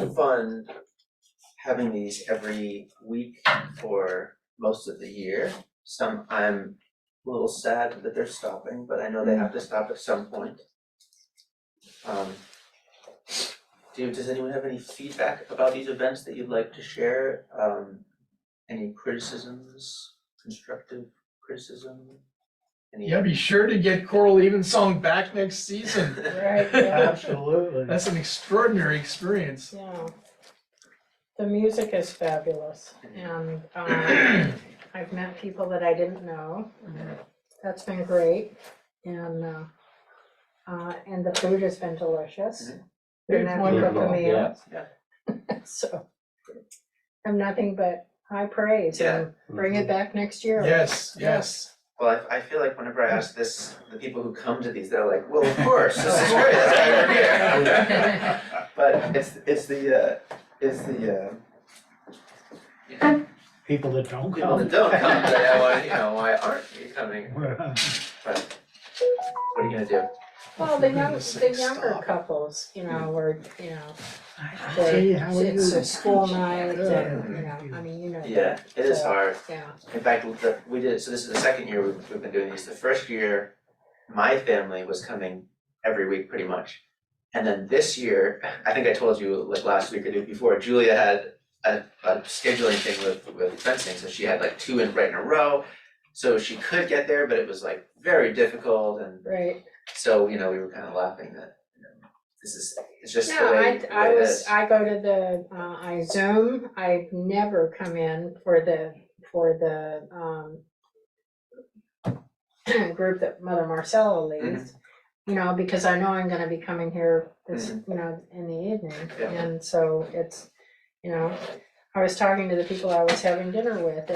fun having these every week for most of the year. I'm a little sad that they're stopping, but I know they have to stop at some point. Does anyone have any feedback about these events that you'd like to share? Any criticisms, constructive criticism? Yeah, be sure to get Choral Evensong back next season. Right, yeah. Absolutely. That's an extraordinary experience. Yeah. The music is fabulous, and I've met people that I didn't know. That's been great, and the food has been delicious. Didn't have to cook a meal. So I have nothing but high praise, and bring it back next year. Yes, yes. Well, I feel like whenever I ask this, the people who come to these, they're like, well, of course, this is great, that's why we're here. But it's the People that don't people come. that don't come, why aren't you coming? But what are you gonna do? Well, the younger Stop. couples, were, See, how are it's you? a school night, Good. and, I mean, Yeah, it is hard. Yeah. In fact, we did, so this is the second year we've been doing these. The first year, my family was coming every week pretty much. And then this year, I think I told you like last week or the week before, Julia had a scheduling thing with fencing, so she had like two right in a row. So she could get there, but it was like very difficult, and Right. so, we were kind of laughing that, it's just the way it is. I go to I Zoom. I never come in for the group that Mother Marcella leads, because I know I'm gonna be coming here this, in the evening. Yeah. And so it's, I was talking to the people I was having dinner with,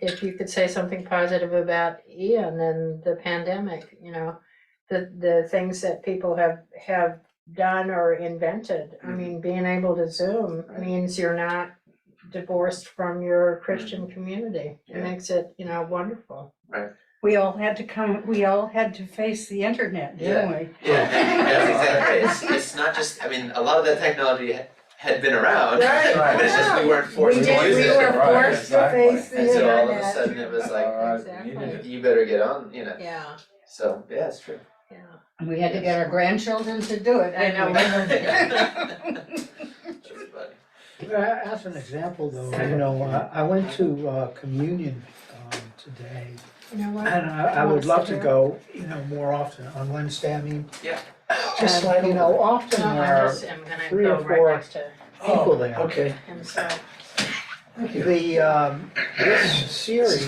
if you could say something positive about Ian and the pandemic, the things that people have done or invented. I mean, being able to Zoom means you're not divorced from your Christian community. It makes it, wonderful. Right. We all had to face the internet, didn't we? Yeah, that's exactly right. It's not just, a lot of that technology had been around, Right. but it's just we weren't forced to use We it. were forced to face the And so all of a internet. sudden it was like, Exactly. you better get on, Yeah, So, yeah, it's true. yeah. We had to get our grandchildren to do it. I know. True, buddy. As an example though, I went to communion today, You know what? and I would love to go, more often on Wednesday. Yeah. Just like, often No, there are I'm gonna three go or right four next to people there. Okay. him, so, This series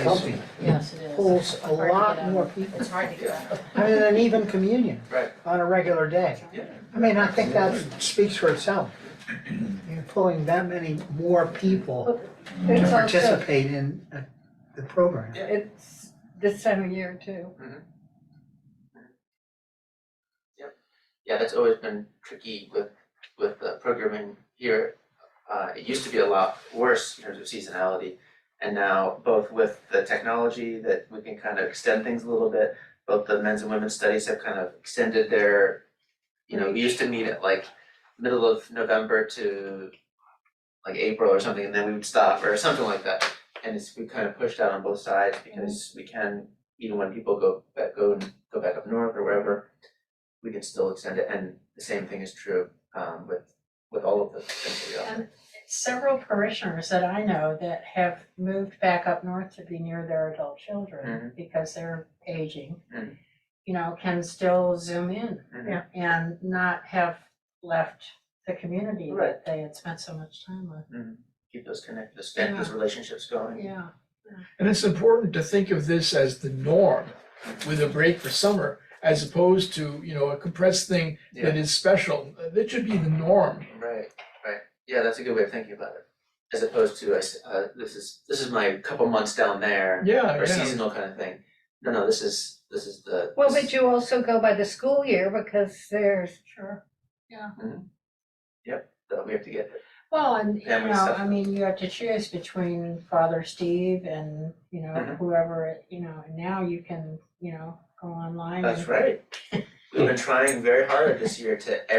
yes, it is. pulls a Hard to lot get out. more people. It's hard to get out. And even communion Right. on a regular day. Yeah. I think that speaks for itself. You're pulling that many more people to It's also, participate in the program. Yeah. it's this time of year too. Yeah, that's always been tricky with programming here. It used to be a lot worse in terms of seasonality, and now both with the technology that we can kind of extend things a little bit, both the men's and women's studies have kind of extended their, we used to meet at like middle of November to like April or something, and then we would stop or something like that. And we kind of pushed out on both sides because we can, even when people go back up north or wherever, we can still extend it. And the same thing is true with all of the things that we offer. And several parishioners that I know that have moved back up north to be near their adult children because they're aging, can still Zoom in and not have left the community that they had spent so much time with. Keep those connected, those relationships going. Yeah. And it's important to think of this as the norm with a break for summer, as opposed to, a compressed thing that is special. That should be the norm. Right. Yeah, that's a good way of thinking about it. As opposed to this is my couple months down there, or seasonal kind of thing. No, this is the. Well, but you also go by the school year because there's. Sure. Yeah. Yep. So we have to get. Well, and Family stuff. you have to choose between Father Steve and whoever and now you can go online. That's right. We've been trying very hard this year to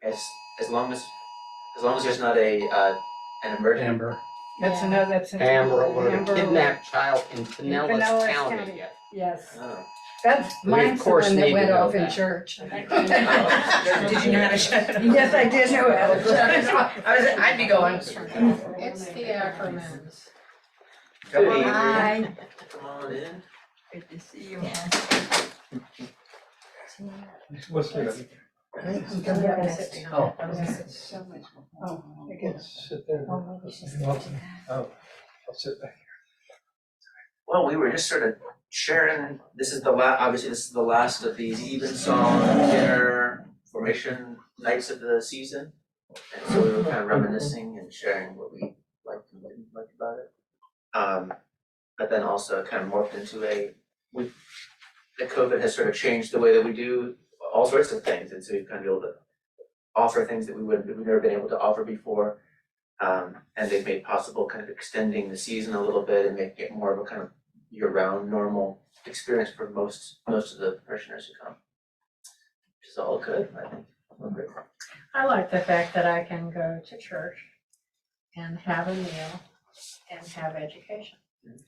as long as as long as there's not an emergency. Amber. That's another, that's. Amber alert, Amber a kidnapped child in Pinellas Pinellas County. County. Yes, Oh. that's We, of mine's the course, one that need to went know off in that. church. Did you know how to shut it off? Yes, I did know how to shut it off. I'd be going. It's the acronyms. Come on, Hi. come on in. Good to see you. What's the? Oh. Oh, I guess. Sit there. Oh, Oh, I'll sit back. Well, we were just sort of sharing, this is the obviously this is the last of these evensong dinner formation nights of the season. And so we were kind of reminiscing and sharing what we liked and didn't like about it. But then also kind of morphed into the COVID has sort of changed the way that we do all sorts of things. And so we've kind of been able to offer things that we've never been able to offer before. And they've made possible kind of extending the season a little bit and making it more of a kind of year-round normal experience for most of the parishioners who come. Which is all good, I think. Well, great. I like the fact that I can go to church and have a meal and have education,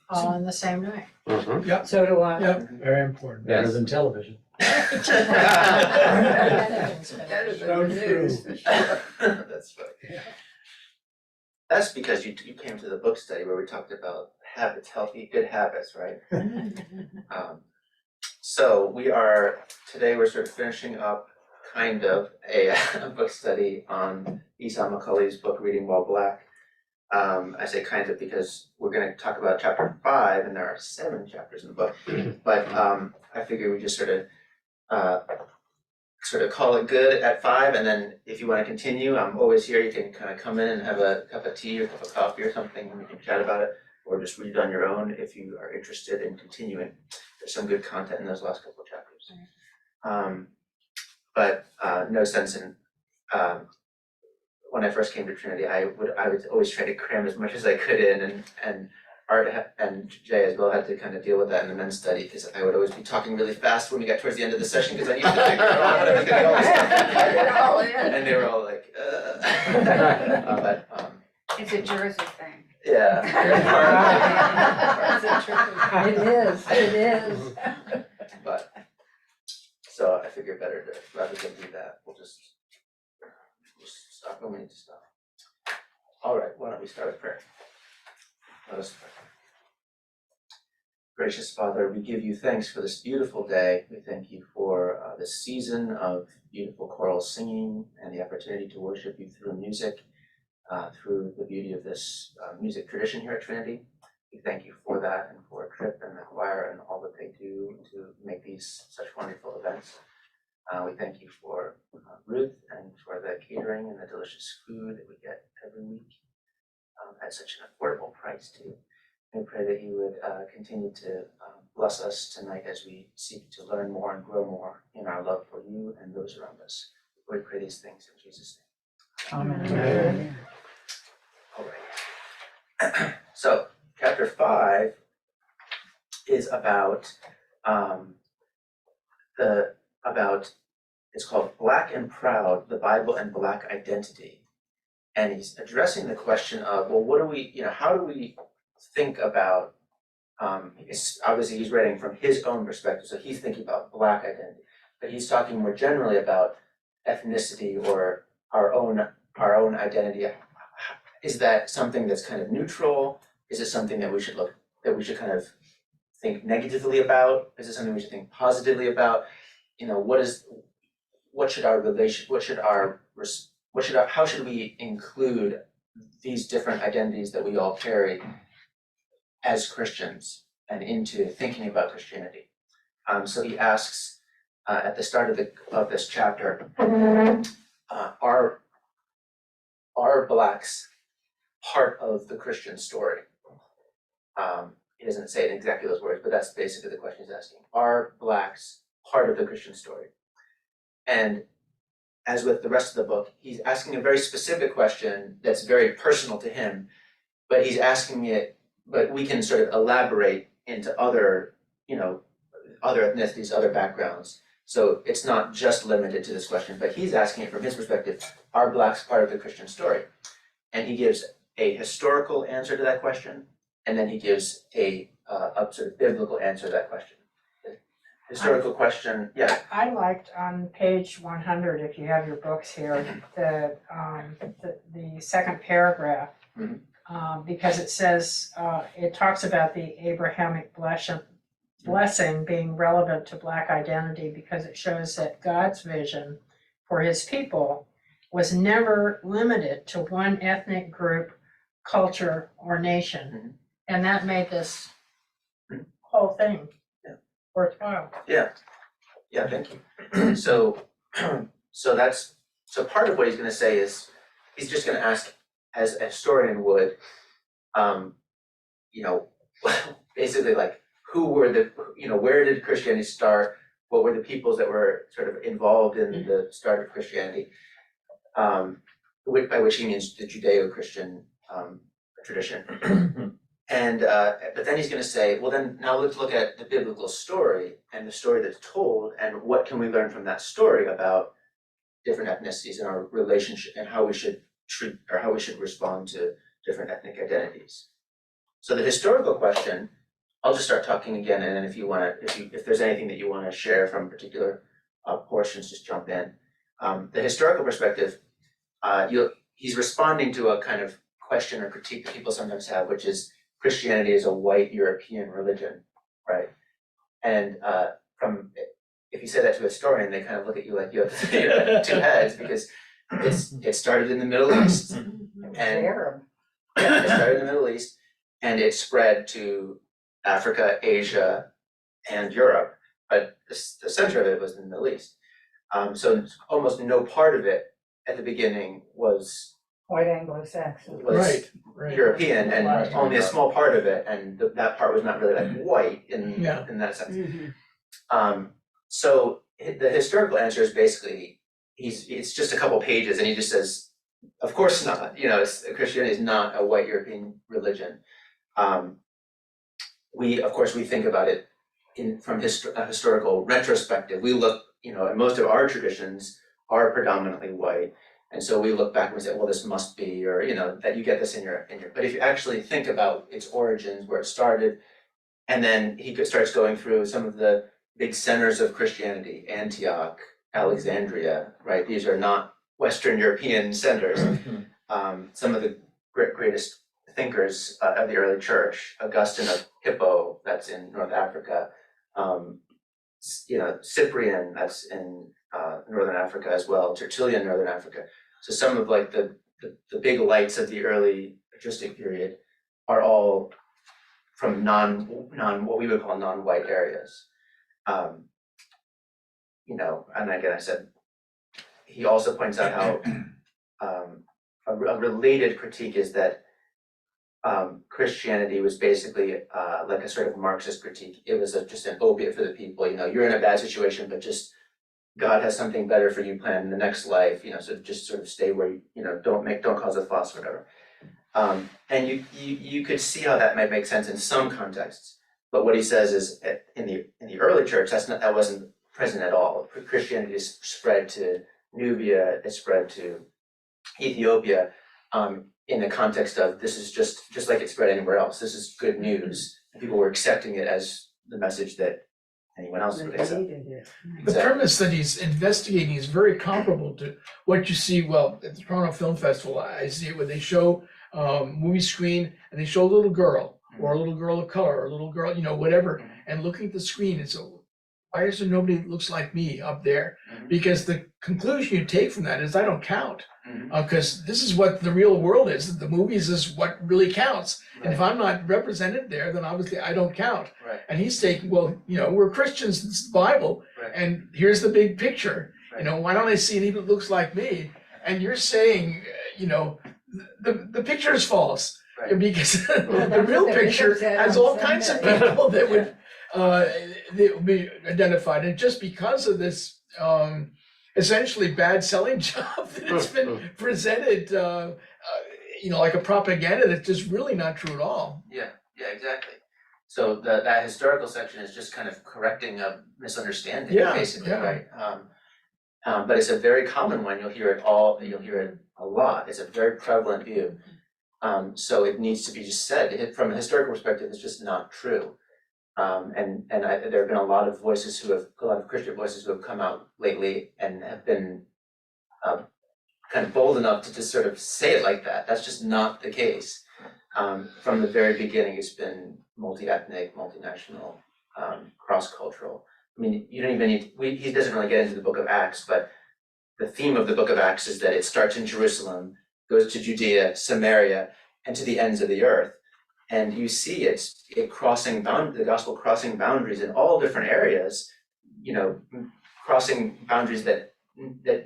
all in the same night. Mhm. So do I. Yep, very important, Yes. better than television. That's So true. That's funny. That's because you came to the book study where we talked about habits, good habits, right? So today we're sort of finishing up kind of a book study on Esau McCulley's book, Reading While Black. I say kind of because we're gonna talk about chapter 5 and there are 7 chapters in the book. But I figure we just sort of call it good at 5, and then if you want to continue, I'm always here. You can kind of come in and have a cup of tea or a cup of coffee or something, and we can chat about it, or just read on your own if you are interested in continuing. There's some good content in those last couple of chapters. But no sense in when I first came to Trinity, I would always try to cram as much as I could in, and Art and Jay as well had to kind of deal with that in the men's study, because I would always be talking really fast when we got towards the end of the session, because I needed to figure out what I was gonna go and they were all like, but It's a Jersey thing. yeah. It is. But so I figured better to, rather than do that, we'll just stop when we need to stop. All right, why don't we start with prayer? Let us pray. Gracious Father, we give you thanks for this beautiful day. We thank you for this season of beautiful choral singing and the opportunity to worship you through music, through the beauty of this music tradition here at Trinity. We thank you for that and for Trip and the choir and all that they do to make these such wonderful events. We thank you for Ruth and for the catering and the delicious food that we get every week at such an affordable price too. We pray that you would continue to bless us tonight as we seek to learn more and grow more in our love for you and those around us. We pray these things in Jesus' name. Amen. All right. So, chapter 5 is about it's called Black and Proud, the Bible and Black Identity. And he's addressing the question of, well, what do we, how do we think about, it's obviously he's writing from his own perspective, so he's thinking about Black identity, but he's talking more generally about ethnicity or our own identity. Is that something that's kind of neutral? Is it something that we should kind of think negatively about? Is it something we should think positively about? How should we include these different identities that we all carry as Christians and into thinking about Christianity? So he asks at the start of this chapter, are Blacks part of the Christian story? He doesn't say it in exactly those words, but that's basically the question he's asking. Are Blacks part of the Christian story? And as with the rest of the book, he's asking a very specific question that's very personal to him, but he's asking it, but we can sort of elaborate into other ethnicities, other backgrounds, So it's not just limited to this question, but he's asking it from his perspective, are blacks part of the Christian story? And he gives a historical answer to that question, and then he gives a sort of biblical answer to that question. The historical question, yeah, I liked on page 100, if you have your books here, the second paragraph. Mhm. Because it says, it talks about the Abrahamic blessing being relevant to Black identity because it shows that God's vision for his people was never limited to one ethnic group, culture, or nation. Mhm. And that made this Mhm. whole thing Yeah. worthwhile. yeah, thank you. So, so part of what he's gonna say is, he's just gonna ask, as a historian would, you know, basically like, who were the, where did Christianity start? What were the peoples that were sort of involved in the start of Christianity? By which he means the Judeo-Christian tradition. And but then he's going to say, well, then now let's look at the biblical story and the story that's told, and what can we learn from that story about different ethnicities and our relationship, and how we should treat, or how we should respond to different ethnic identities. So the historical question, I'll just start talking again, and then if you want to, if there's anything that you want to share from particular portions, just jump in. The historical perspective, he's responding to a kind of question or critique that people sometimes have, which is Christianity is a white European religion, right? And if you say that to a historian, they kind of look at you like you have two heads, because it started in the Middle East, and it started in the Middle East, and it spread to Africa, Asia, and Europe, but the center of it was in the Middle East. So almost no part of it at the beginning was White Anglo-Saxon. Right. European, and Right. only a small part of it, and that part was not really like white in that sense. So the historical answer is basically, it's just a couple pages, and he just says, of course not. Christianity is not a white European religion. We think about it from a historical retrospective. We look, and most of our traditions are predominantly white, and so we look back and we say, well, this must be, or that you get this in your. But if you actually think about its origins, where it started, and then he starts going through some of the big centers of Christianity, Antioch, Alexandria, right? These are not Western European centers. Some of the greatest thinkers of the early church, Augustine of Hippo, that's in North Africa, Cyprian, that's in Northern Africa as well, Tertullian, Northern Africa. So some of like the big lights of the early patristic period are all from what we would call non-white areas. And again, I said, he also points out how a related critique is that Christianity was basically like a sort of Marxist critique. It was just an opiate for the people. You're in a bad situation, but just God has something better for you planned in the next life. So just sort of stay where don't cause a fuss, whatever. And you could see how that might make sense in some contexts. But what he says is, in the early church, that wasn't present at all. Christianity is spread to Nubia, it spread to Ethiopia, in the context of this is just like it spread anywhere else. This is good news. And people were accepting it as the message that anyone else would accept. The premise that he's investigating is very comparable to what you see, at the Toronto Film Festival. I see it when they show movie screen and they show a little girl or a little girl of color or a little girl, whatever, and looking at the screen and so, why is there nobody that looks like me up there? Because the conclusion you take from that is I don't count. Because this is what the real world is. The movies is what really counts. And if I'm not represented there, then obviously I don't count. Right. And he's taking, we're Christians, it's the Bible, Right. and here's the big picture. Right. Why don't I see anybody that looks like me? And you're saying, the picture is false. Right. Because the that's real what the picture bishop said has on all kinds of Sunday. people that would be identified. And just because of this essentially bad selling job that it's been presented, like a propaganda that's just really not true at all. Yeah, exactly. So that historical section is just kind of correcting a misunderstanding, Yeah, basically, yeah. right? But it's a very common one, you'll hear it a lot, it's a very prevalent view. So it needs to be just said, from a historical perspective, it's just not true. There have been a lot of Christian voices who have come out lately and have been kind of bold enough to just sort of say it like that. That's just not the case. From the very beginning, it's been multi-ethnic, multinational, cross-cultural. I mean, you don't even he doesn't really get into the book of Acts, but the theme of the book of Acts is that it starts in Jerusalem, goes to Judea, Samaria, and to the ends of the earth. And you see the gospel crossing boundaries in all different areas, crossing boundaries that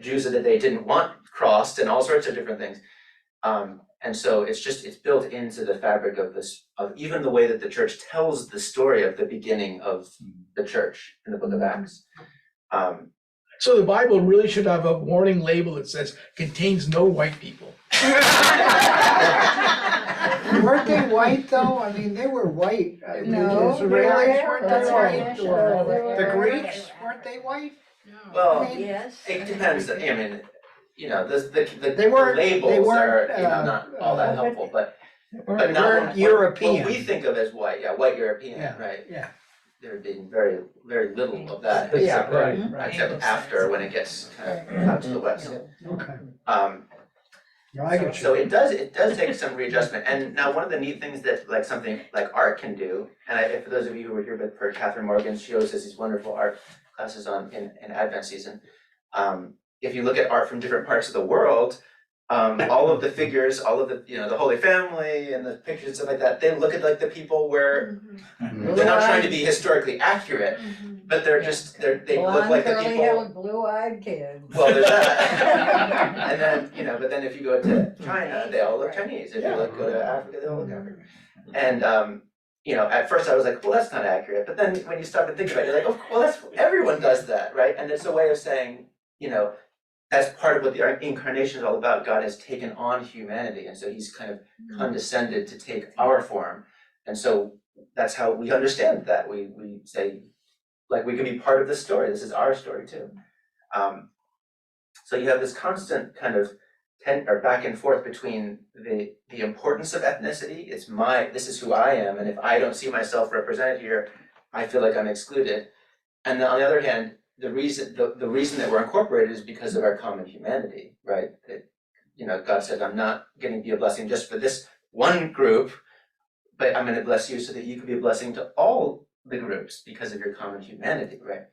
Jews that they didn't want crossed and all sorts of different things. And so it's built into the fabric of even the way that the church tells the story of the beginning of the church in the book of Acts. So the Bible really should have a warning label that says contains no white people. Weren't they white though? I mean, they were white. No, The they Israelis weren't. weren't That's they right. white? The Greeks, weren't they white? Well, I mean, Yes. it depends. I mean, They weren't- labels they weren't, are not all that helpful, but not weren't what European. we think of as white. Yeah, white European, Yeah, right? yeah. There had been very, very little of that. Yeah, except- right. Except after, when it gets kind of out to the west. Okay. No, I get you. So it does take some readjustment. And now one of the neat things that something like art can do, and for those of you who were here for Catherine Morgan, she always has these wonderful art classes in Advent season. If you look at art from different parts of the world, all of the figures, all of the the Holy Family and the pictures and stuff like that, they look at the people where they're not trying to be historically accurate, but they're just they look like the people. Blue-eyed kid. Well, there's that. And then but then if you go to China, they all look Chinese. If you go to Africa, they all look African. And at first I was like, well, that's not accurate. But then when you stop and think about it, you're like, oh, well, everyone does that, right? And it's a way of saying, that's part of what the incarnation is all about. God has taken on humanity, and so he's kind of condescended to take our form. And so that's how we understand that. We say, we can be part of the story. This is our story too. So you have this constant kind of back and forth between the importance of ethnicity. This is who I am, and if I don't see myself represented here, I feel like I'm excluded. And then on the other hand, the reason that we're incorporated is because of our common humanity, right? God said, I'm not going to be a blessing just for this one group, but I'm going to bless you so that you can be a blessing to all the groups because of your common humanity, right?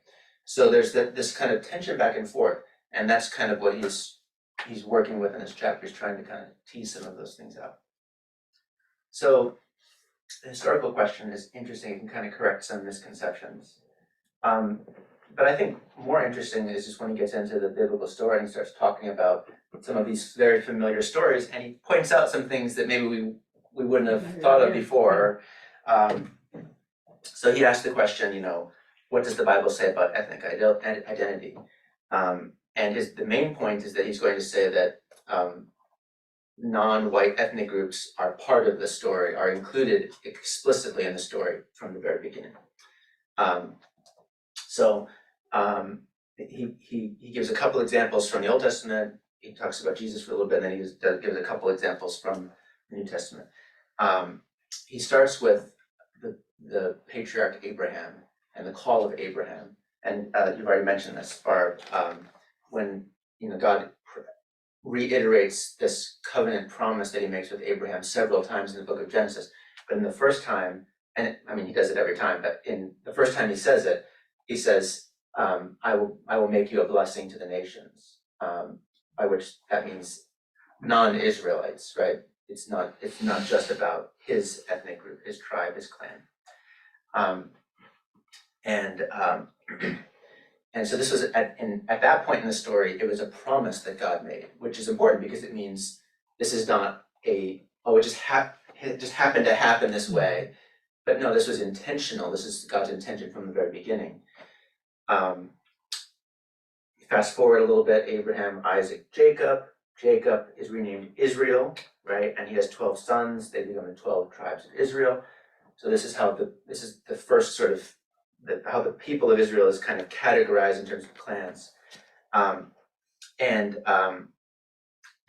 So there's this kind of tension back and forth, and that's kind of what he's working with in this chapter. He's trying to kind of tease some of those things out. So the historical question is interesting. It can kind of correct some misconceptions. But I think more interesting is just when he gets into the biblical story and he starts talking about some of these very familiar stories, and he points out some things that maybe we wouldn't have thought of before. So he asked the question, what does the Bible say about ethnic identity? And the main point is that he's going to say that non-white ethnic groups are part of the story, are included explicitly in the story from the very beginning. He gives a couple examples from the Old Testament. He talks about Jesus for a little bit, and then he gives a couple examples from the New Testament. He starts with the patriarch Abraham and the call of Abraham. And you've already mentioned this, Barb, when God reiterates this covenant promise that he makes with Abraham several times in the book of Genesis. But in the first time, and he does it every time, but in the first time he says it, he says, I will make you a blessing to the nations, by which that means non-Israelites, right? It's not just about his ethnic group, his tribe, his clan. And so this was at that point in the story, it was a promise that God made, which is important because it means this is not it just happened to happen this way. But no, this was intentional. This is God's intention from the very beginning. Fast forward a little bit, Abraham, Isaac, Jacob. Jacob is renamed Israel, right? And he has 12 sons. They become the 12 tribes of Israel. So this is the first sort of, how the people of Israel is kind of categorized in terms of clans. The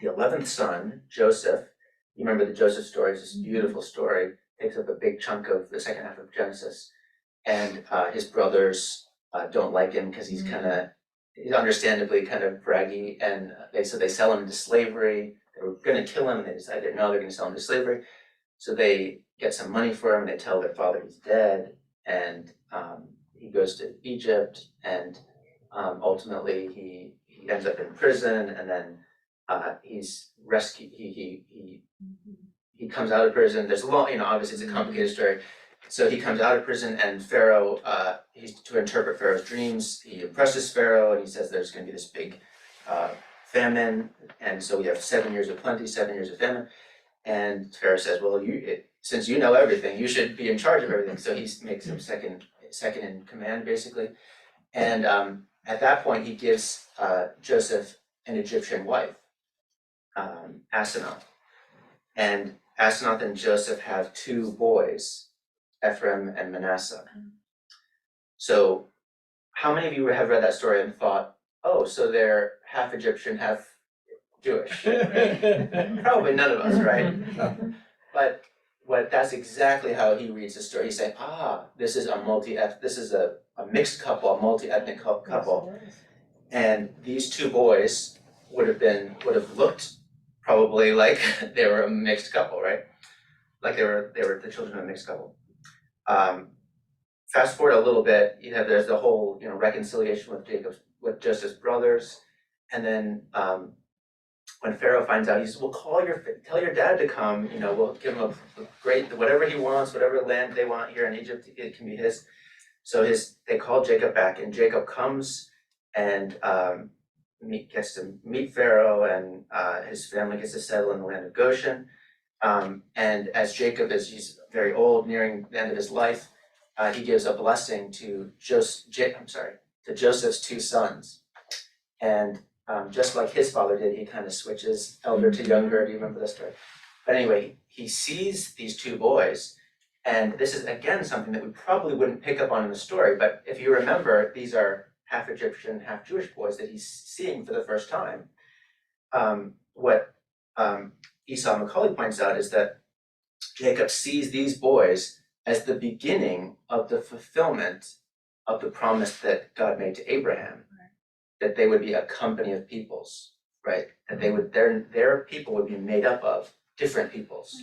11th son, Joseph, you remember the Joseph story, it's this beautiful story, takes up a big chunk of the second half of Genesis. And his brothers don't like him because he's he's understandably kind of braggy, and they sell him into slavery. They were gonna kill him, and they decided no, they're gonna sell him to slavery. So they get some money for him, and they tell their father he's dead, and he goes to Egypt, and ultimately he ends up in prison, and then he's rescued. He comes out of prison. There's a long, obviously it's a complicated story. So he comes out of prison, and Pharaoh, he's to interpret Pharaoh's dreams. He impresses Pharaoh, and he says there's going to be this big famine, and so we have 7 years of plenty, 7 years of famine. And Pharaoh says, well, since you know everything, you should be in charge of everything. So he makes him second in command, basically. And at that point, he gives Joseph an Egyptian wife, Asenath. And Asenath and Joseph have 2 boys, Ephraim and Manasseh. So how many of you have read that story and thought, oh, so they're half Egyptian, half Jewish? Probably none of us, right? But that's exactly how he reads the story. He's saying, this is a mixed couple, a multi-ethnic couple. And these 2 boys would have looked probably like they were a mixed couple, right? Like they were the children of a mixed couple. Fast forward a little bit, there's the whole reconciliation with Joseph's brothers, and then when Pharaoh finds out, he says, "Well, tell your dad to come. We'll give him a great whatever he wants, whatever land they want here in Egypt, it can be his." So they call Jacob back, and Jacob comes and gets to meet Pharaoh, and his family gets to settle in the land of Goshen. And as Jacob he's very old, nearing the end of his life, he gives a blessing to Joseph's 2 sons. And just like his father did, he kind of switches elder to younger. Do you remember this story? But anyway, he sees these 2 boys, and this is again something that we probably wouldn't pick up on in the story, but if you remember, these are half Egyptian, half Jewish boys that he's seeing for the first time. What Esau Macaulay points out is that Jacob sees these boys as the beginning of the fulfillment of the promise that God made to Abraham, that they would be a company of peoples, right? That their people would be made up of different peoples.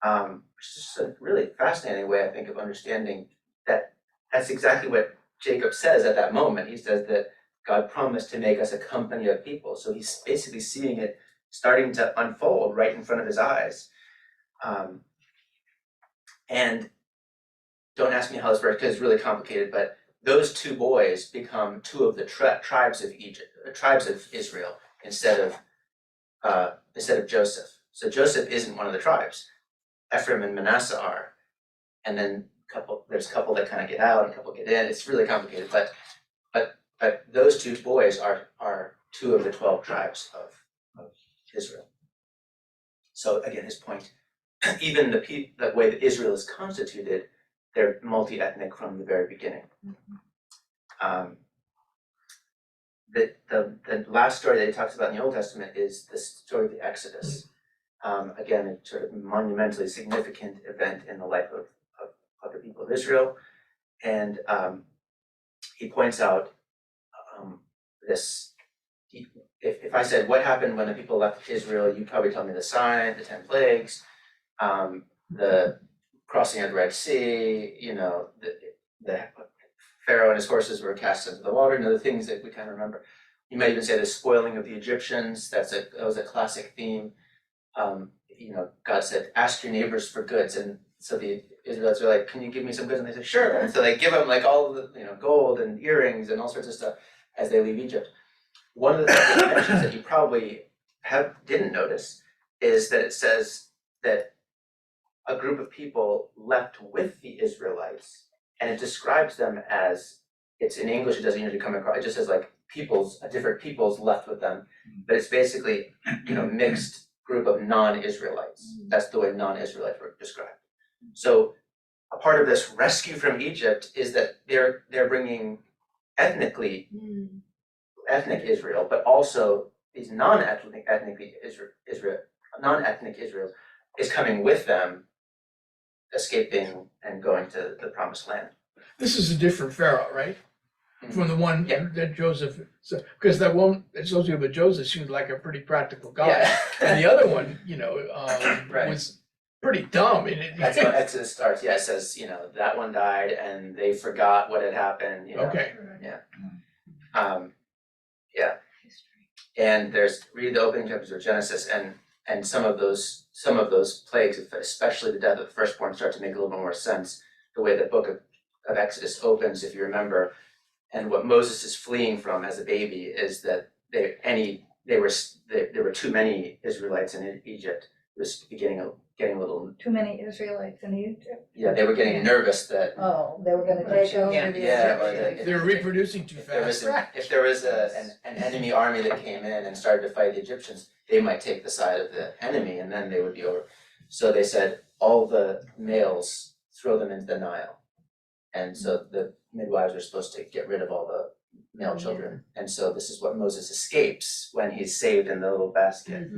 Which is just a really fascinating way, I think, of understanding that that's exactly what Jacob says at that moment. He says that God promised to make us a company of people. So he's basically seeing it starting to unfold right in front of his eyes. And don't ask me how this works because it's really complicated, but those 2 boys become 2 of the tribes of Israel instead of Joseph. So Joseph isn't one of the tribes. Ephraim and Manasseh are. And then there's a couple that kind of get out and a couple get in. It's really complicated, but those 2 boys are 2 of the 12 tribes of Israel. So again, his point, even the way that Israel is constituted, they're multi-ethnic from the very beginning. The last story that he talks about in the Old Testament is the story of the Exodus. Again, a sort of monumentally significant event in the life of the people of Israel. And he points out this. If I said, what happened when the people left Israel, you'd probably tell me the sign, the 10 plagues, the crossing of the Red Sea, the Pharaoh and his horses were cast into the water, the things that we kind of remember. You might even say the spoiling of the Egyptians, that was a classic theme. God said, ask your neighbors for goods. And so the Israelites are like, can you give me some goods? And they said, sure. And so they give them like all the gold and earrings and all sorts of stuff as they leave Egypt. One of the things that he mentions that you probably didn't notice is that it says that a group of people left with the Israelites, and it describes them as, it's in English, it doesn't usually come across, it just says like different peoples left with them, but it's basically, mixed group of non-Israelites. That's the way non-Israelites were described. So a part of this rescue from Egypt is that they're bringing ethnic Israel, but also these non-ethnic Israel is coming with them, escaping and going to the promised land. This is a different Pharaoh, right? From the one Yeah. that Joseph, because that one associated with Joseph seemed like a pretty practical guy. Yeah. And the other one, Right. was pretty dumb. That's how Exodus starts. Yeah, it says, that one died and they forgot what had happened, Okay. And read the opening chapters of Genesis and some of those plagues, especially the death of the firstborn, start to make a little bit more sense. The way the book of Exodus opens, if you remember, and what Moses is fleeing from as a baby is that there were too many Israelites in Egypt. It was getting a little. Too many Israelites in Egypt. Yeah, they were getting nervous that. Oh, they were gonna take over the Yeah, or Egyptians. They were reproducing too fast. If there was an enemy army that came in and started to fight the Egyptians, they might take the side of the enemy and then they would be over. So they said, all the males, throw them into the Nile. And so the midwives are supposed to get rid of all the male children. And so this is what Moses escapes when he's saved in the little basket.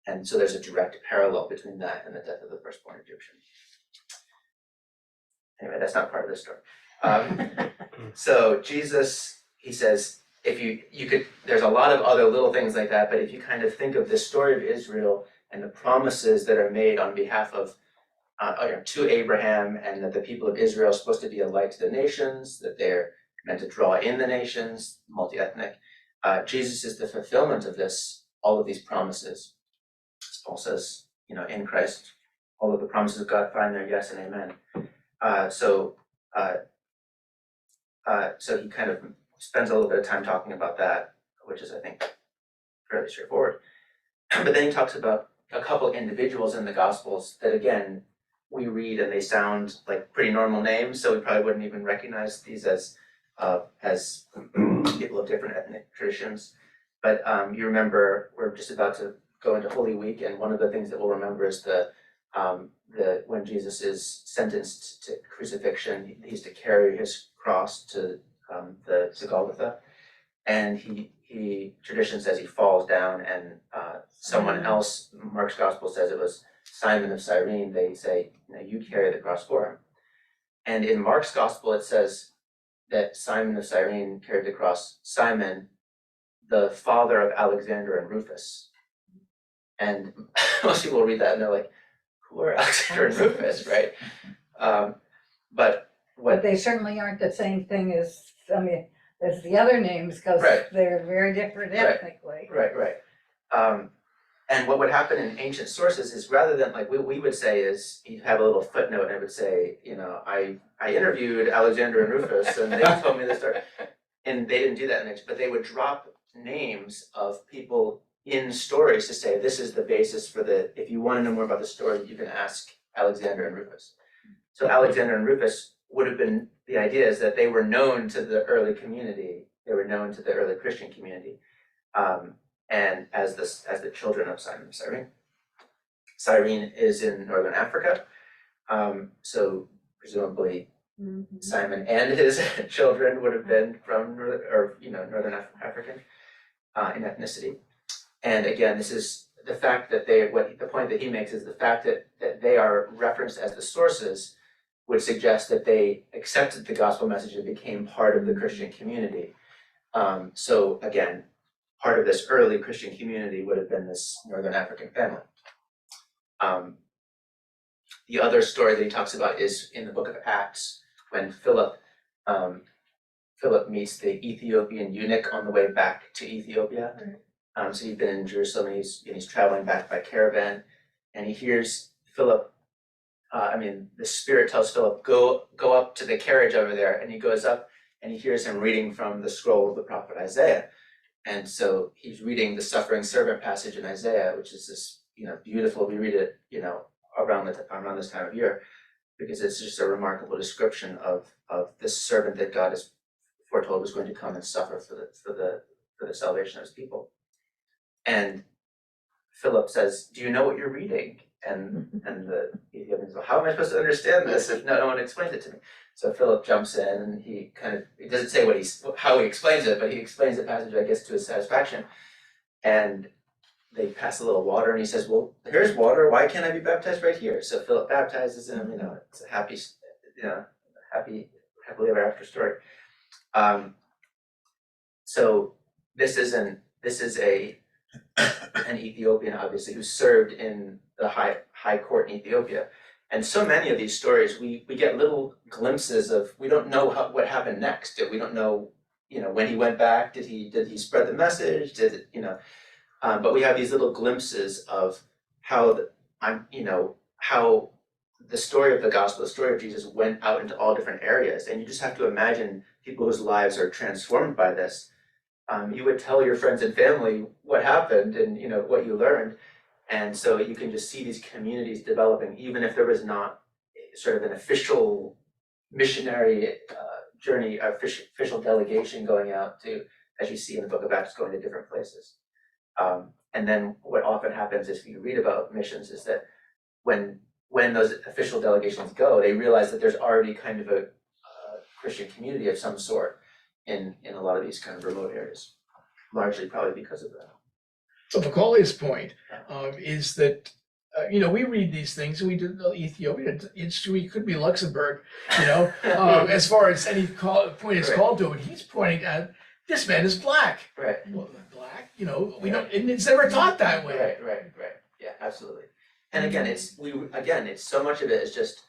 And so there's a direct parallel between that and the death of the firstborn Egyptian. Anyway, that's not part of this story. So Jesus, he says, if you could, there's a lot of other little things like that, but if you kind of think of this story of Israel and the promises that are made on behalf of to Abraham, and that the people of Israel are supposed to be a light to the nations, that they're meant to draw in the nations, multi-ethnic. Jesus is the fulfillment of all of these promises. As Paul says, in Christ, all of the promises of God find their yes and amen. So he kind of spends a little bit of time talking about that, which is, I think, fairly straightforward. But then he talks about a couple individuals in the Gospels that, again, we read and they sound like pretty normal names, so we probably wouldn't even recognize these as people of different ethnic traditions. But you remember, we're just about to go into Holy Week, and one of the things that we'll remember is when Jesus is sentenced to crucifixion, he's to carry his cross to Golgotha, and tradition says he falls down, and someone else, Mark's Gospel says it was Simon of Cyrene. They say, you carry the cross for him. And in Mark's Gospel, it says that Simon of Cyrene carried the cross. Simon, the father of Alexander and Rufus. And most people read that and they're like, who are Alexander and Rufus, right? But they certainly aren't the same thing as the other names, because Right. they're very different ethnically. Right. And what would happen in ancient sources is, rather than like we would say is, you'd have a little footnote and it would say, I interviewed Alexander and Rufus and they told me this story. And they didn't do that in ancient, but they would drop names of people in stories to say, this is the basis for if you want to know more about the story, you can ask Alexander and Rufus. So Alexander and Rufus would have been, the idea is that they were known to the early community, they were known to the early Christian community. And as the children of Simon of Cyrene. Cyrene is in northern Africa, so presumably Simon and his children would have been from northern African in ethnicity. And again, this is the fact that the point that he makes is the fact that they are referenced as the sources would suggest that they accepted the gospel message and became part of the Christian community. So again, part of this early Christian community would have been this Northern African family. The other story that he talks about is in the book of Acts, when Philip meets the Ethiopian eunuch on the way back to Ethiopia. So he'd been in Jerusalem and he's traveling back by caravan, and he hears Philip. The Spirit tells Philip, go up to the carriage over there, and he goes up and he hears him reading from the scroll of the prophet Isaiah. And so he's reading the suffering servant passage in Isaiah, which is this, beautiful. We read it, around this time of year, because it's just a remarkable description of this servant that God has foretold was going to come and suffer for the salvation of his people. And Philip says, "Do you know what you're reading?" And the Ethiopian says, well, how am I supposed to understand this if no one explains it to me? So Philip jumps in and he doesn't say how he explains it, but he explains the passage, I guess, to his satisfaction. And they pass a little water and he says, well, here's water, why can't I be baptized right here? So Philip baptizes him, it's a happily ever after story. So this is an Ethiopian, obviously, who served in the high court in Ethiopia. And so many of these stories, we get little glimpses of, we don't know what happened next. We don't know, when he went back, did he spread the message? But we have these little glimpses of how the story of the gospel, the story of Jesus went out into all different areas. And you just have to imagine people whose lives are transformed by this. You would tell your friends and family what happened and what you learned. And so you can just see these communities developing, even if there was not sort of an official missionary journey, official delegation going out to, as you see in the book of Acts, going to different places. And then what often happens if you read about missions is that when those official delegations go, they realize that there's already kind of a Christian community of some sort in a lot of these kind of remote areas, largely probably because of that. So Macaulay's point is that, we read these things, and we did Ethiopia, it could be Luxembourg, as far as any point is Right. called to it, he's pointing at, this man is black. Right. Well, black, we don't, and it's never taught that way. Right. Yeah, absolutely. And again, it's so much of it is just,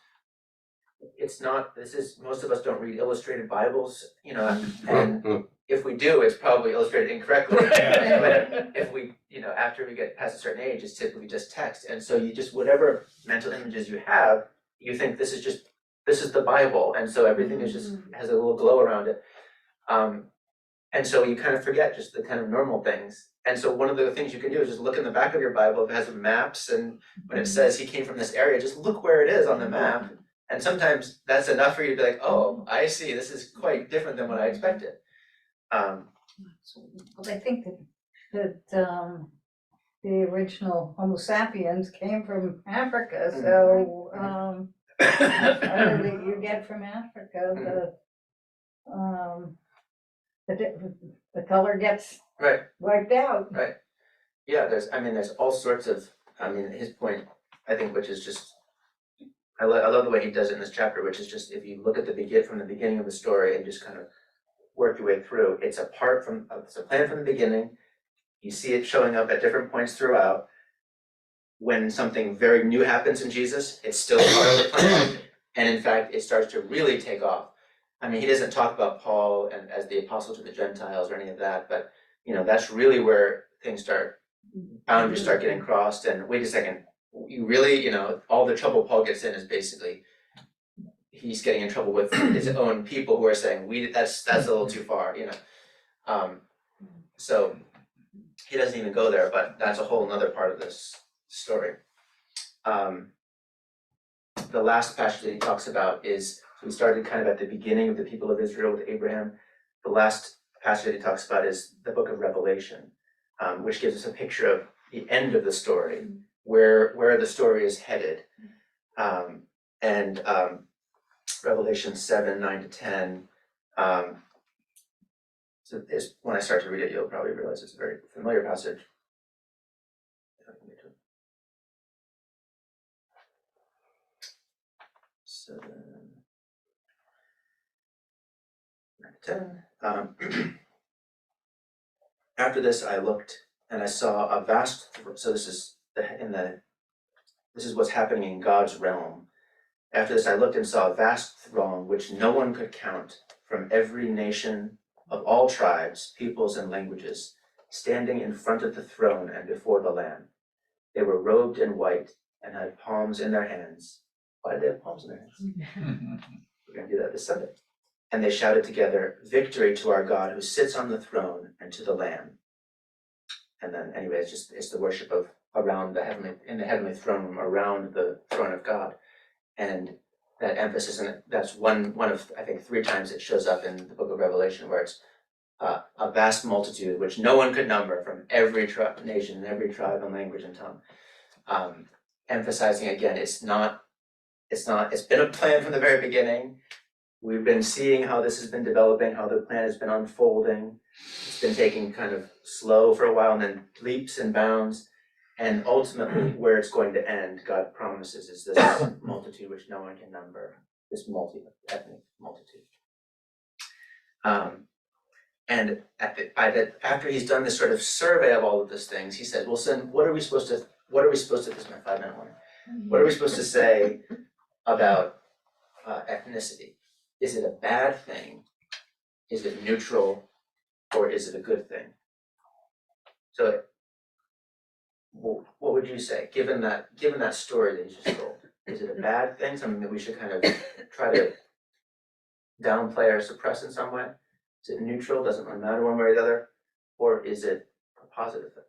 most of us don't read illustrated Bibles, and if we do, it's probably illustrated incorrectly. But if we, after we get past a certain age, it's typically just text. And so you just, whatever mental images you have, you think this is the Bible. And so everything is just, has a little glow around it. And so you kind of forget just the kind of normal things. And so one of the things you can do is just look in the back of your Bible, if it has maps, and when it says he came from this area, just look where it is on the map. And sometimes that's enough for you to be like, oh, I see, this is quite different than what I expected. Well, I think that the original Homo sapiens came from Africa, so whatever you get from Africa, the color gets Right. wiped out. Right. Yeah, there's all sorts of, his point, I think, which is just, I love the way he does it in this chapter, which is just, if you look at from the beginning of the story and just kind of work your way through, it's a plan from the beginning. You see it showing up at different points throughout. When something very new happens in Jesus, it's still part of the plan. And in fact, it starts to really take off. He doesn't talk about Paul and as the apostle to the Gentiles or any of that, but that's really where things boundaries start getting crossed. And wait a second, you really, all the trouble Paul gets in is basically he's getting in trouble with his own people who are saying that's a little too far, so he doesn't even go there, but that's a whole nother part of this story. The last passage that he talks about is, we started kind of at the beginning of the people of Israel with Abraham. The last passage that he talks about is the book of Revelation, which gives us a picture of the end of the story, where the story is headed. And Revelation 7:9-10. So when I start to read it, you'll probably realize it's a very familiar passage. If I can get to it. 7:9-10. After this, I looked and I saw a vast. So this is what's happening in God's realm. After this, I looked and saw a vast throng which no one could count, from every nation, of all tribes, peoples, and languages, standing in front of the throne and before the Lamb. They were robed in white and had palms in their hands. Why did they have palms in their hands? We're going to do that this Sunday. And they shouted together, "Victory to our God who sits on the throne and to the Lamb." And then, anyway, it's the worship of around in the heavenly throne room, around the throne of God. And that emphasis, and that's one of, I think, 3 times it shows up in the book of Revelation, where it's a vast multitude, which no one could number, from every nation, every tribe and language and tongue. emphasizing again, it's been a plan from the very beginning. We've been seeing how this has been developing, how the plan has been unfolding. It's been taking kind of slow for a while and then leaps and bounds. And ultimately, where it's going to end, God promises, is this multitude which no one can number, this multi-ethnic multitude. And after he's done this sort of survey of all of these things, he said, well, son, this is my 5-minute warning. What are we supposed to say about ethnicity? Is it a bad thing? Is it neutral? Or is it a good thing? So, what would you say, given that story that you just told? Is it a bad thing, something that we should kind of try to downplay or suppress in some way? Is it neutral, doesn't really matter one way or the other? Or is it a positive thing?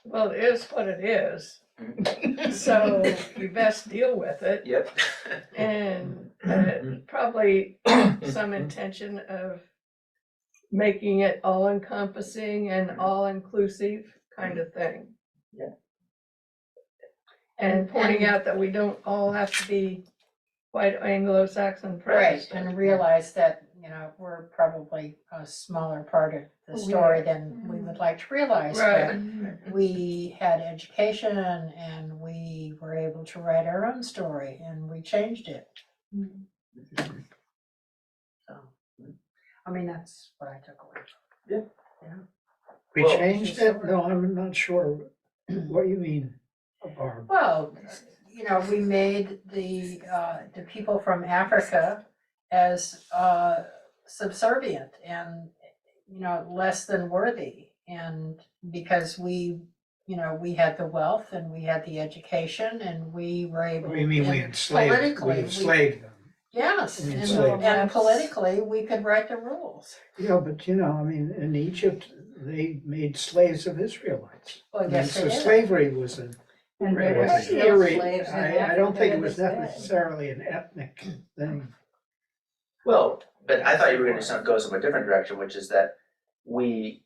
Well, it is what it is, Mhm. so you best deal with it. Yep. And probably some intention of making it all-encompassing and all-inclusive kind of thing. Yeah. And pointing out that we don't all have to be white Anglo-Saxon Right, Protestant. and realize that, you know, we're probably a smaller part of the story than we would like to realize. Right. But we had education and we were able to write our own story and we changed it. So, I mean, that's what I took away. We Well, changed it? No, I'm not sure what you mean, Barb. Well, you know, we made the people from Africa as subservient and, you know, less than worthy. And because we, you know, we had the wealth and we had the education and we were able. We mean we and enslaved, politically, we enslaved them. Yes, we and enslaved and politically, we could write the rules. Yeah, but you know, I mean, in Egypt, they made slaves of Israelites. I Well, mean, yes, so they did. slavery was an And It there was are a still theory. slaves in I don't think it Africa was to this day. necessarily an ethnic thing. Well, but I thought you were going to go some different direction, which is that we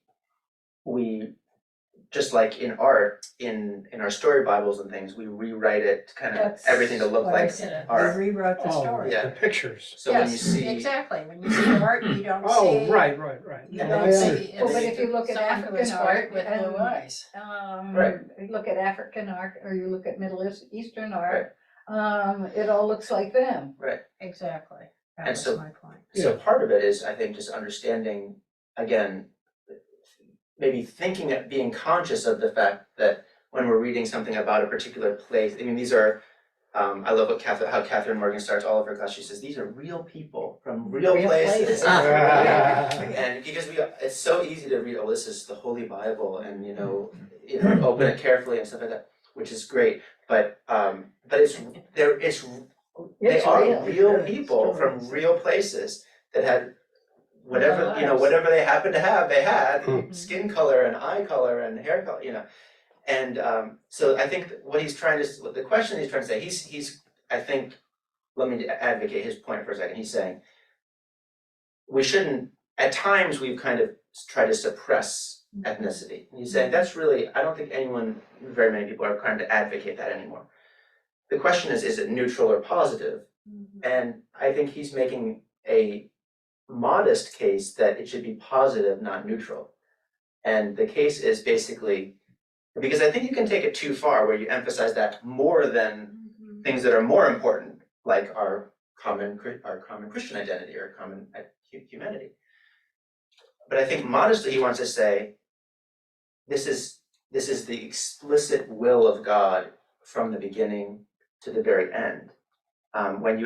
just like in art, in our story Bibles and things, we rewrite it kind of That's everything to look what I like said. art. We rewrote the Oh, story. Yeah. the pictures. So when you Yes, see, exactly. When you see art, you don't see. Oh, right. You No, I don't under- see. Well, but it's if you look at someone who is African white art with blue and- eyes. Right. You look at African art, or you look at Middle Eastern art, it all looks like them. Exactly. That And was so- my point. so part of it is, I think, just understanding, again, maybe being conscious of the fact that when we're reading something about a particular place, I mean, these are, I love how Catherine Morgan starts all of her class. She says, these are real people from real Real places. places. And because it's so easy to read, oh, this is the Holy Bible, and you know, open it carefully and stuff like that, which is great. But they are real people from real places that had whatever, you know, whatever they happened to have, they had skin color and eye color and hair color, you know. And so I think the question he's trying to say, he's I think, let me advocate his point for a second. He's saying we shouldn't, at times we've kind of tried to suppress ethnicity. And he's saying that's really, I don't think very many people are trying to advocate that anymore. The question is it neutral or positive? And I think he's making a modest case that it should be positive, not neutral. And the case is basically, because I think you can take it too far where you emphasize that more than things that are more important, like our common Christian identity or common humanity. But I think modestly he wants to say, this is the explicit will of God from the beginning to the very end. When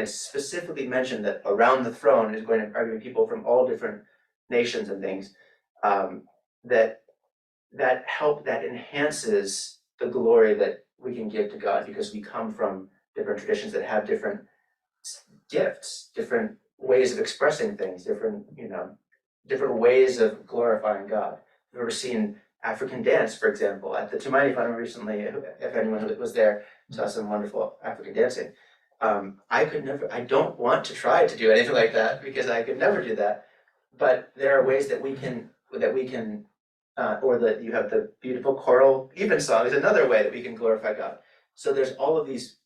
it's specifically mentioned that around the throne are going to be people from all different nations and things, that enhances the glory that we can give to God because we come from different traditions that have different gifts, different ways of expressing things, different ways of glorifying God. I've ever seen African dance, for example, at the Tumaini Fund recently. If anyone was there, saw some wonderful African dancing. I don't want to try to do anything like that because I could never do that. But there are ways that we can or that you have the beautiful choral evensong is another way that we can glorify God. So there's all of these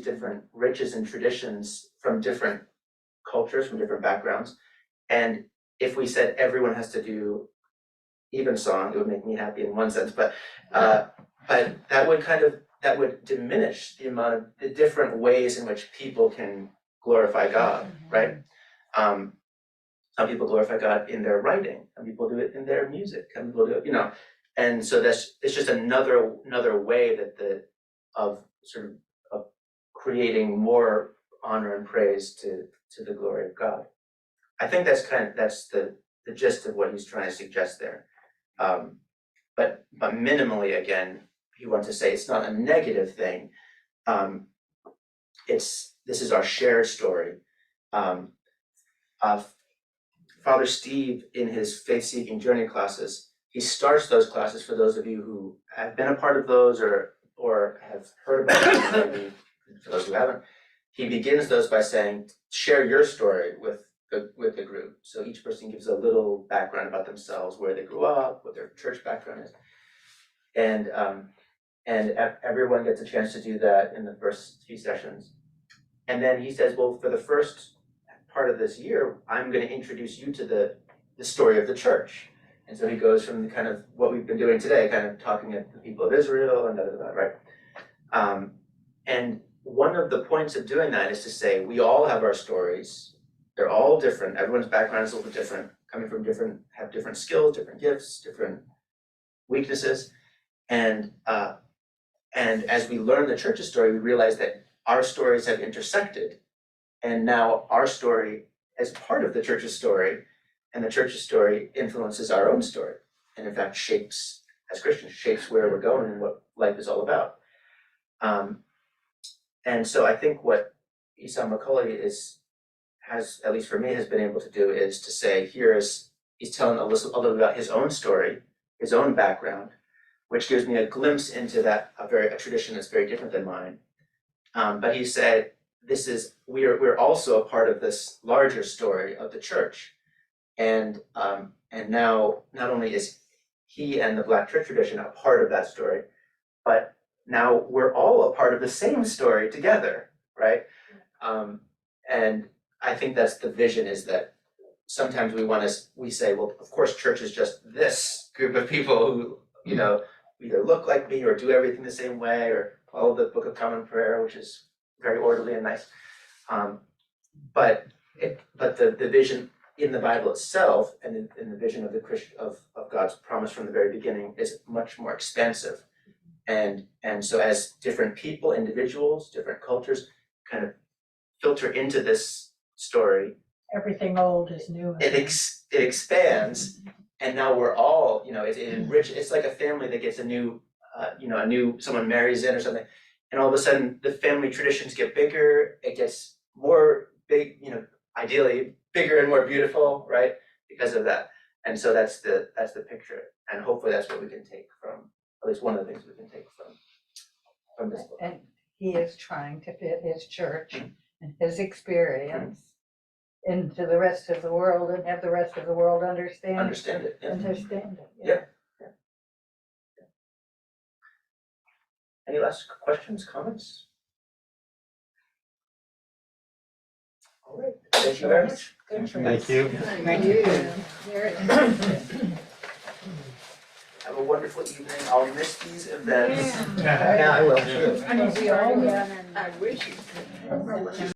different riches and traditions from different cultures, from different backgrounds. And if we said everyone has to do evensong, it would make me happy in one sense, but that would diminish the amount of the different ways in which people can glorify God, right? Some people glorify God in their writing, some people do it in their music, some people do it, and so it's just another way that of creating more honor and praise to the glory of God. I think that's the gist of what he's trying to suggest there. But minimally, again, he wants to say it's not a negative thing. This is our shared story. Father Steve, in his faith-seeking journey classes, he starts those classes for those of you who have been a part of those or have heard about them, maybe for those who haven't. He begins those by saying, share your story with the group. So each person gives a little background about themselves, where they grew up, what their church background is. And everyone gets a chance to do that in the first few sessions. And then he says, well, for the first part of this year, I'm going to introduce you to the story of the church. And so he goes from the kind of what we've been doing today, kind of talking at the people of Israel and right? And one of the points of doing that is to say, we all have our stories. They're all different. Everyone's background is a little bit different, have different skills, different gifts, different weaknesses. And as we learn the church's story, we realize that our stories have intersected. And now our story is part of the church's story, and the church's story influences our own story. And in fact, as Christians, shapes where we're going and what life is all about. And so I think what Esau McCulley has, at least for me, has been able to do is to say, he's telling a little about his own story, his own background, which gives me a glimpse into a tradition that's very different than mine. But he said, we're also a part of this larger story of the church. And now not only is he and the Black church tradition a part of that story, but now we're all a part of the same story together, right? And I think that's the vision, is that sometimes we say, well, of course, church is just this group of people who, either look like me or do everything the same way or follow the Book of Common Prayer, which is very orderly and nice. But the vision in the Bible itself and in the vision of of God's promise from the very beginning is much more expansive. And so as different people, individuals, different cultures kind of filter into this story, Everything old is new. it expands, and now we're all, it enriches. It's like a family that gets a new someone marries in or something, and all of a sudden the family traditions get bigger. It gets more big, ideally bigger and more beautiful, right? Because of that. And so that's the picture, and hopefully that's what we can take from, at least one of the things we can take from this book. And he is trying to fit his church and his experience into the rest of the world and have the rest of the world understand it. Yeah. Understand it. Yeah. Any last questions, comments? All right, thank you very much. Thank you. Thank you. Very interesting. Have a wonderful evening. I'll miss these events. Yeah, I will too. We all, yeah. I wish you could.